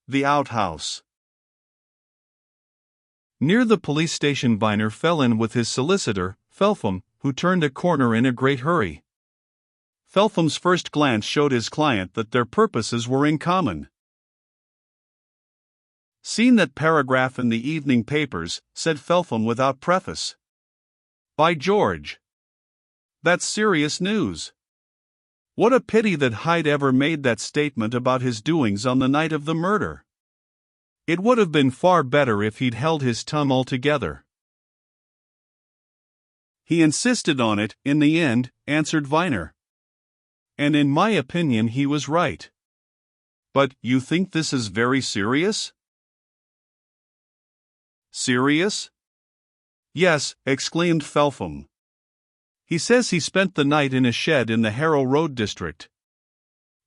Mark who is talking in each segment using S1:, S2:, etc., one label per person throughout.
S1: The outhouse. Near the police station, Viner fell in with his solicitor, Feltham, who turned a corner in a great hurry. Feltham's first glance showed his client that their purposes were in common. "Seen that paragraph in the evening papers," said Feltham without preface. "By George! That's serious news. What a pity that Hyde ever made that statement about his doings on the night of the murder. It would have been far better if he'd held his tongue altogether." "He insisted on it, in the end," answered Viner. "And in my opinion he was right." "But you think this is very serious?" "Serious?" "Yes," exclaimed Feltham. "He says he spent the night in a shed in the Harrow Road district.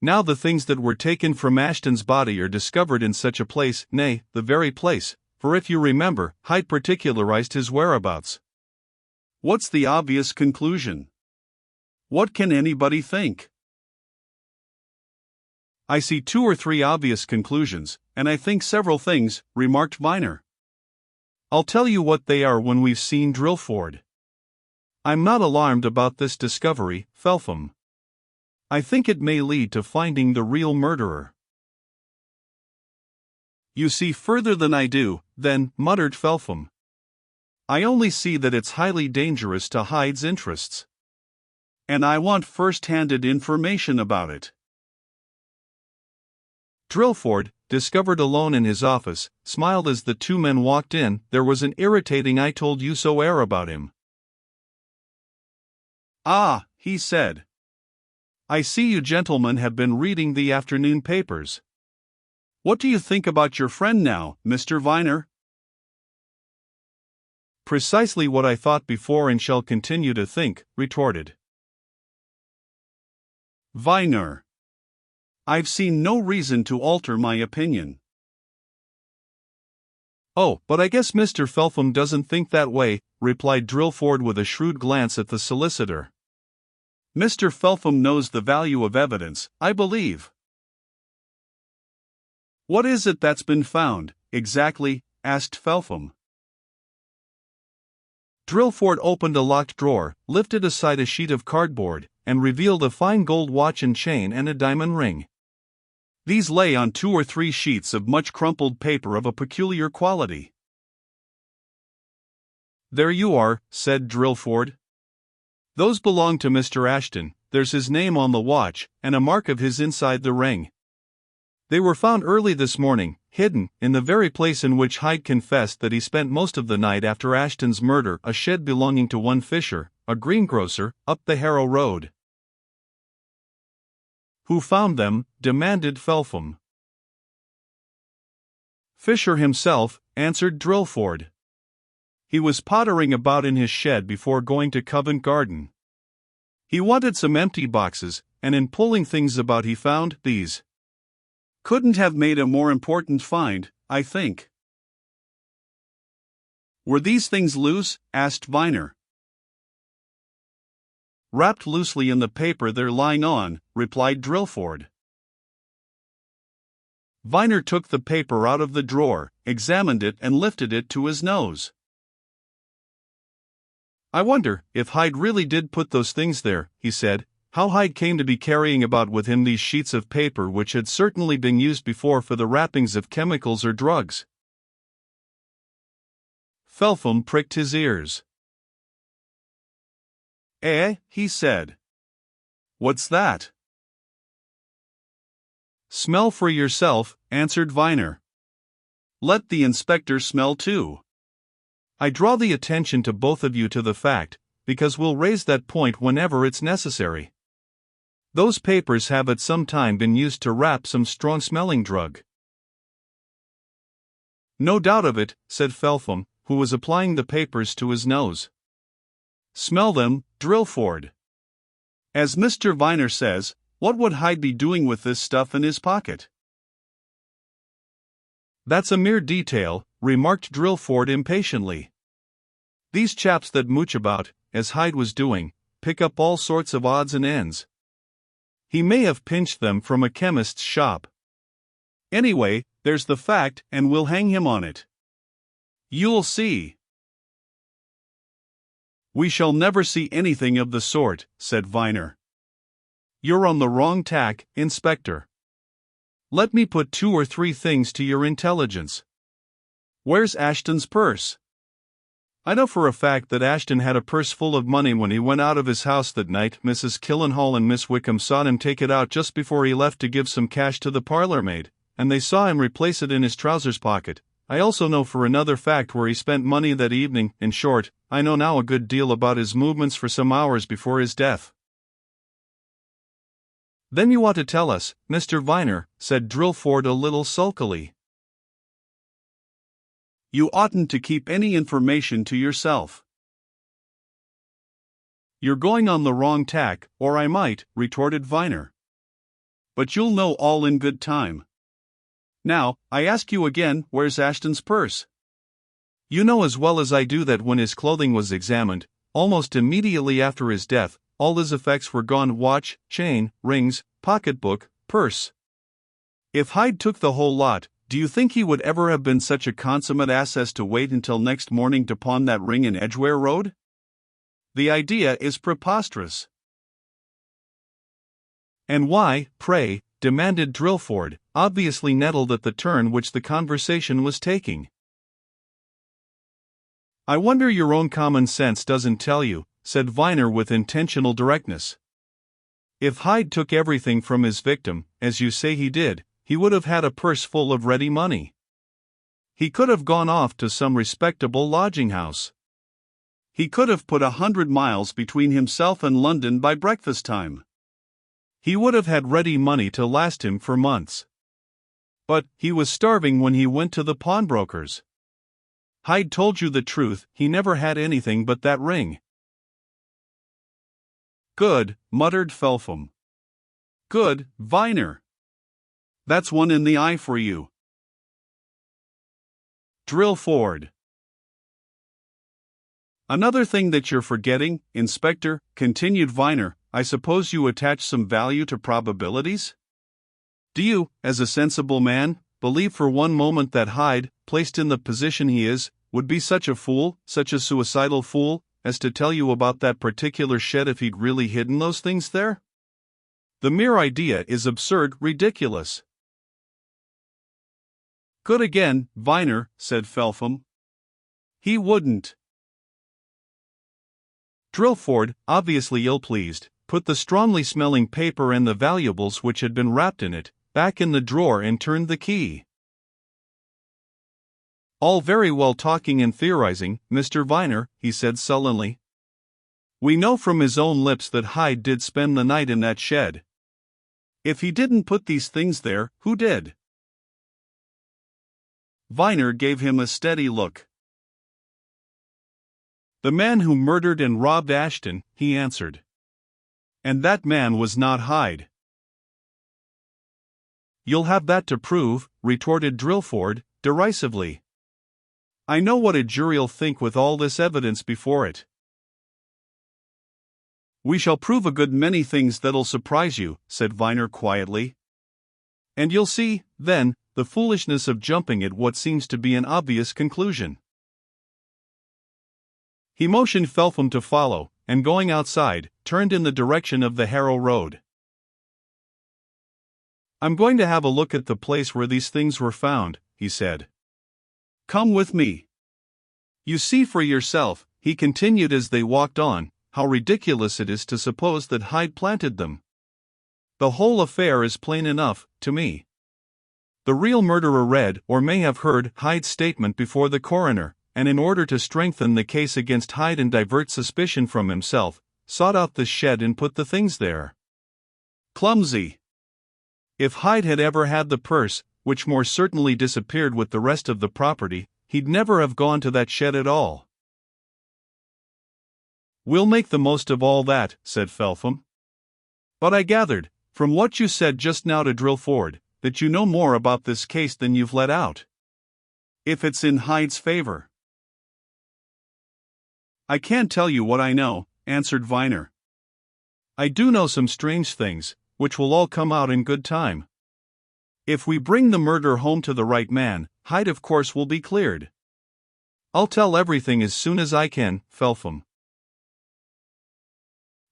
S1: Now the things that were taken from Ashton's body are discovered in such a place, nay, the very place, for if you remember, Hyde particularized his whereabouts. What's the obvious conclusion? What can anybody think?" "I see 2 or 3 obvious conclusions, and I think several things," remarked Viner. "I'll tell you what they are when we've seen Drillford. I'm not alarmed about this discovery, Feltham. I think it may lead to finding the real murderer." "You see further than I do, then," muttered Feltham. "I only see that it's highly dangerous to Hyde's interests. And I want first-handed information about it." Drillford, discovered alone in his office, smiled as the 2 men walked in. There was an irritating "I told you so" air about him. "Ah," he said. "I see you gentlemen have been reading the afternoon papers. What do you think about your friend now, Mr. Viner?" "Precisely what I thought before and shall continue to think," retorted Viner. "I've seen no reason to alter my opinion." "Oh, but I guess Mr. Feltham doesn't think that way," replied Drillford with a shrewd glance at the solicitor. "Mr. Feltham knows the value of evidence, I believe." "What is it that's been found, exactly?" asked Feltham. Drillford opened a locked drawer, lifted aside a sheet of cardboard, and revealed a fine gold watch and chain and a diamond ring. These lay on 2 or 3 sheets of much crumpled paper of a peculiar quality. "There you are," said Drillford. "Those belong to Mr. Ashton. There's his name on the watch, and a mark of his inside the ring. They were found early this morning, hidden, in the very place in which Hyde confessed that he spent most of the night after Ashton's murder, a shed belonging to one Fisher, a greengrocer, up the Harrow Road." "Who found them?" demanded Feltham. "Fisher himself," answered Drillford. "He was pottering about in his shed before going to Covent Garden. He wanted some empty boxes, and in pulling things about he found these. Couldn't have made a more important find, I think." "Were these things loose?" asked Viner. "Wrapped loosely in the paper they're lying on," replied Drillford. Viner took the paper out of the drawer, examined it and lifted it to his nose. "I wonder if Hyde really did put those things there," he said. "How Hyde came to be carrying about with him these sheets of paper which had certainly been used before for the wrappings of chemicals or drugs." Feltham pricked his ears. "Eh?" he said. "What's that?" "Smell for yourself," answered Viner. "Let the inspector smell too. I draw the attention to both of you to the fact, because we'll raise that point whenever it's necessary. Those papers have at some time been used to wrap some strong-smelling drug." "No doubt of it," said Feltham, who was applying the papers to his nose. "Smell them, Drillford. As Mr. Viner says, what would Hyde be doing with this stuff in his pocket?" "That's a mere detail," remarked Drillford impatiently. "These chaps that mooch about, as Hyde was doing, pick up all sorts of odds and ends. He may have pinched them from a chemist's shop. Anyway, There's the fact, and we'll hang him on it. You'll see." "We shall never see anything of the sort," said Viner. "You're on the wrong tack, Inspector. Let me put 2 or 3 things to your intelligence. Where's Ashton's purse?" "I know for a fact that Ashton had a purse full of money when he went out of his house that night. Mrs. Killenhall and Miss Wickham saw him take it out just before he left to give some cash to the parlor maid, and they saw him replace it in his trousers pocket. I also know for another fact where he spent money that evening. In short, I know now a good deal about his movements for some hours before his death." "Then you ought to tell us, Mr. Viner," said Drillford a little sulkily. "You oughtn't to keep any information to yourself." "You're going on the wrong tack, or I might," retorted Viner. "But you'll know all in good time. Now, I ask you again, where's Ashton's purse? You know as well as I do that when his clothing was examined, almost immediately after his death, all his effects were gone: watch, chain, rings, pocketbook, purse. If Hyde took the whole lot, do you think he would ever have been such a consummate ass as to wait until next morning to pawn that ring in Edgware Road? The idea is preposterous." "And why, pray?" demanded Drillford, obviously nettled at the turn which the conversation was taking. "I wonder your own common sense doesn't tell you," said Viner with intentional directness. "If Hyde took everything from his victim, as you say he did, he would have had a purse full of ready money. He could have gone off to some respectable lodging-house. He could have put 100 miles between himself and London by breakfast time. He would have had ready money to last him for months. But he was starving when he went to the pawnbroker's. Hyde told you the truth, he never had anything but that ring." "Good," muttered Felpham. "Good, Viner. That's one in the eye for you." Drillford. "Another thing that you're forgetting, Inspector," continued Viner, "I suppose you attach some value to probabilities? Do you, as a sensible man, believe for one moment that Hyde, placed in the position he is, would be such a fool, such a suicidal fool, as to tell you about that particular shed if he'd really hidden those things there? The mere idea is absurd, ridiculous." "Good again, Viner," said Felpham. "He wouldn't." Drillford, obviously ill-pleased, put the strongly smelling paper and the valuables which had been wrapped in it back in the drawer and turned the key. "All very well talking and theorizing, Mr. Viner," he said sullenly. "We know from his own lips that Hyde did spend the night in that shed. If he didn't put these things there, who did?" Viner gave him a steady look. "The man who murdered and robbed Ashton," he answered. "And that man was not Hyde." "You'll have that to prove," retorted Drillford, derisively. "I know what a jury'll think with all this evidence before it." "We shall prove a good many things that'll surprise you," said Viner quietly. "And you'll see, then, the foolishness of jumping at what seems to be an obvious conclusion." He motioned Felpham to follow, and going outside, turned in the direction of the Harrow Road. "I'm going to have a look at the place where these things were found," he said. "Come with me. You see for yourself," he continued as they walked on, "how ridiculous it is to suppose that Hyde planted them. The whole affair is plain enough, to me. The real murderer read or may have heard Hyde's statement before the coroner, and in order to strengthen the case against Hyde and divert suspicion from himself, sought out the shed and put the things there. Clumsy. If Hyde had ever had the purse, which more certainly disappeared with the rest of the property, he'd never have gone to that shed at all." "We'll make the most of all that," said Felpham. "But I gathered, from what you said just now to Drillford, that you know more about this case than you've let out. If it's in Hyde's favor." "I can't tell you what I know," answered Viner. "I do know some strange things, which will all come out in good time. If we bring the murder home to the right man, Hyde of course will be cleared. I'll tell everything as soon as I can, Felpham.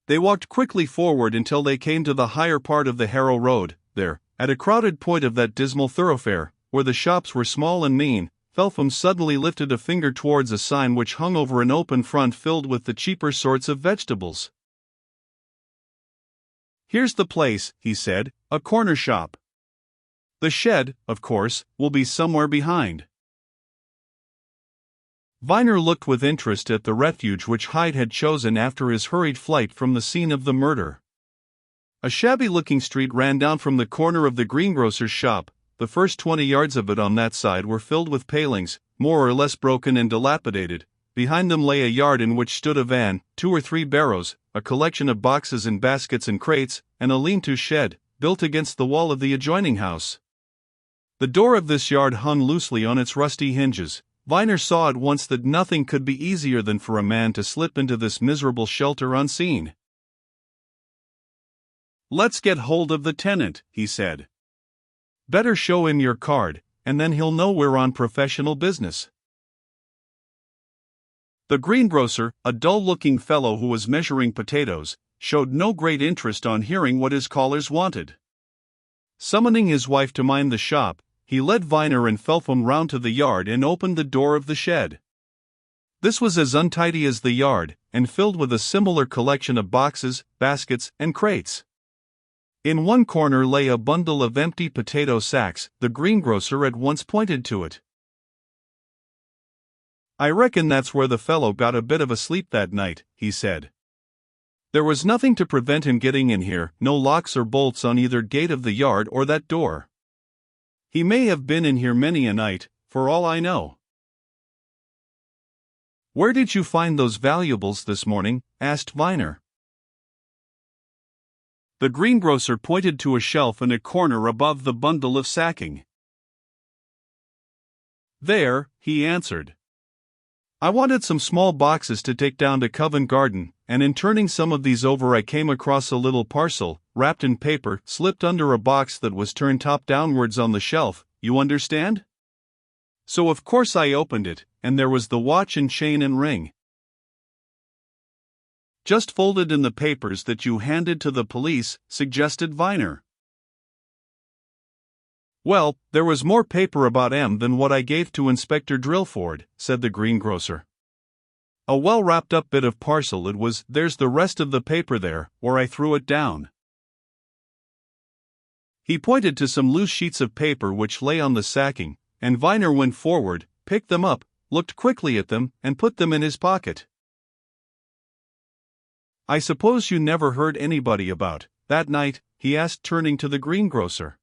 S1: They walked quickly forward until they came to the higher part of the Harrow Road. There, at a crowded point of that dismal thoroughfare, where the shops were small and mean, Felpham suddenly lifted a finger towards a sign which hung over an open front filled with the cheaper sorts of vegetables. "Here's the place," he said, "a corner shop. The shed, of course, will be somewhere behind." Viner looked with interest at the refuge which Hyde had chosen after his hurried flight from the scene of the murder. A shabby-looking street ran down from the corner of the greengrocer's shop. The first 20 yards of it on that side were filled with palings, more or less broken and dilapidated. Behind them lay a yard in which stood a van, 2 or 3 barrows, a collection of boxes and baskets and crates, and a lean-to shed, built against the wall of the adjoining house. The door of this yard hung loosely on its rusty hinges. Viner saw at once that nothing could be easier than for a man to slip into this miserable shelter unseen. "Let's get hold of the tenant," he said. "Better show him your card, and then he'll know we're on professional business." The greengrocer, a dull-looking fellow who was measuring potatoes, showed no great interest on hearing what his callers wanted. Summoning his wife to mind the shop, he led Viner and Felpham round to the yard and opened the door of the shed. This was as untidy as the yard, and filled with a similar collection of boxes, baskets, and crates. In one corner lay a bundle of empty potato sacks. The greengrocer at once pointed to it. "I reckon that's where the fellow got a bit of a sleep that night," he said. "There was nothing to prevent him getting in here, no locks or bolts on either gate of the yard or that door. He may have been in here many a night, for all I know." "Where did you find those valuables this morning?" asked Viner. The greengrocer pointed to a shelf in a corner above the bundle of sacking. "There," he answered. "I wanted some small boxes to take down to Covent Garden, and in turning some of these over I came across a little parcel, wrapped in paper, slipped under a box that was turned top downwards on the shelf, you understand? So of course I opened it, and there was the watch and chain and ring. Just folded in the papers that you handed to the police," suggested Viner. "Well, there was more paper about M than what I gave to Inspector Drillford," said the greengrocer. "A well-wrapped-up bit of parcel it was. There's the rest of the paper there, where I threw it down." He pointed to some loose sheets of paper which lay on the sacking, and Viner went forward, picked them up, looked quickly at them, and put them in his pocket. "I suppose you never heard anybody about that night?" he asked, turning to the greengrocer.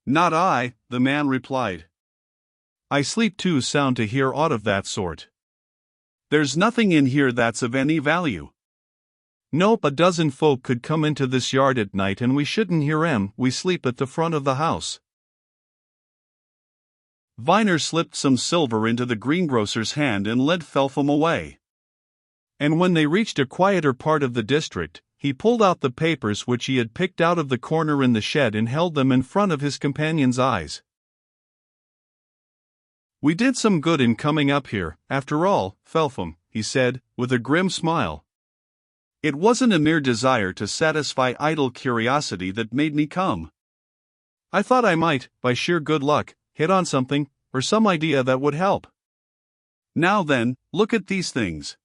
S1: "Not I," the man replied. "I sleep too sound to hear aught of that sort. There's nothing in here that's of any value. Nope, a dozen folk could come into this yard at night and we shouldn't hear 'em. We sleep at the front of the house." Viner slipped some silver into the greengrocer's hand and led Felpham away. And when they reached a quieter part of the district, he pulled out the papers which he had picked out of the corner in the shed and held them in front of his companion's eyes. "We did some good in coming up here, after all, Felpham," he said, with a grim smile. "It wasn't a mere desire to satisfy idle curiosity that made me come. I thought I might, by sheer good luck, hit on something, or some idea that would help. Now then, look at these things.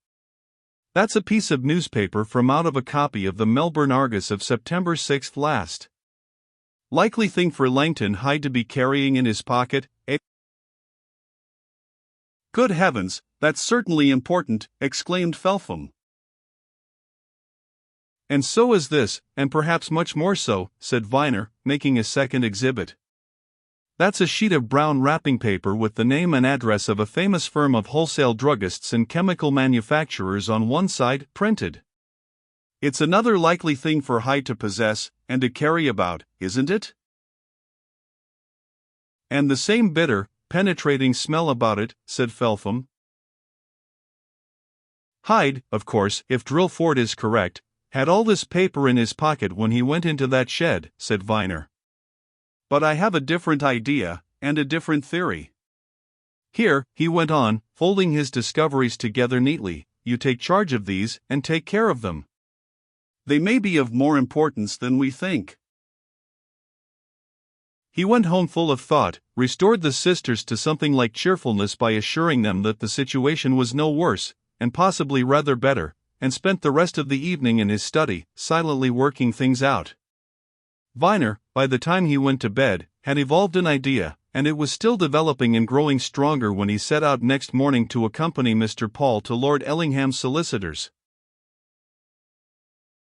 S1: That's a piece of newspaper from out of a copy of the Melbourne Argus of September 6th last. Likely thing for Langton Hyde to be carrying in his pocket, eh?" "Good heavens, that's certainly important," exclaimed Felpham. "And so is this, and perhaps much more so," said Viner, making a second exhibit. "That's a sheet of brown wrapping paper with the name and address of a famous firm of wholesale druggists and chemical manufacturers on one side, printed. It's another likely thing for Hyde to possess, and to carry about, isn't it? And the same bitter, penetrating smell about it," said Felpham. "Hyde, of course, if Drillford is correct, had all this paper in his pocket when he went into that shed," said Viner. But I have a different idea, and a different theory. Here, he went on, folding his discoveries together neatly, you take charge of these, and take care of them. They may be of more importance than we think. He went home full of thought, restored the sisters to something like cheerfulness by assuring them that the situation was no worse, and possibly rather better, and spent the rest of the evening in his study, silently working things out. Viner, by the time he went to bed, had evolved an idea, and it was still developing and growing stronger when he set out next morning to accompany Mr. Paul to Lord Ellingham's solicitors.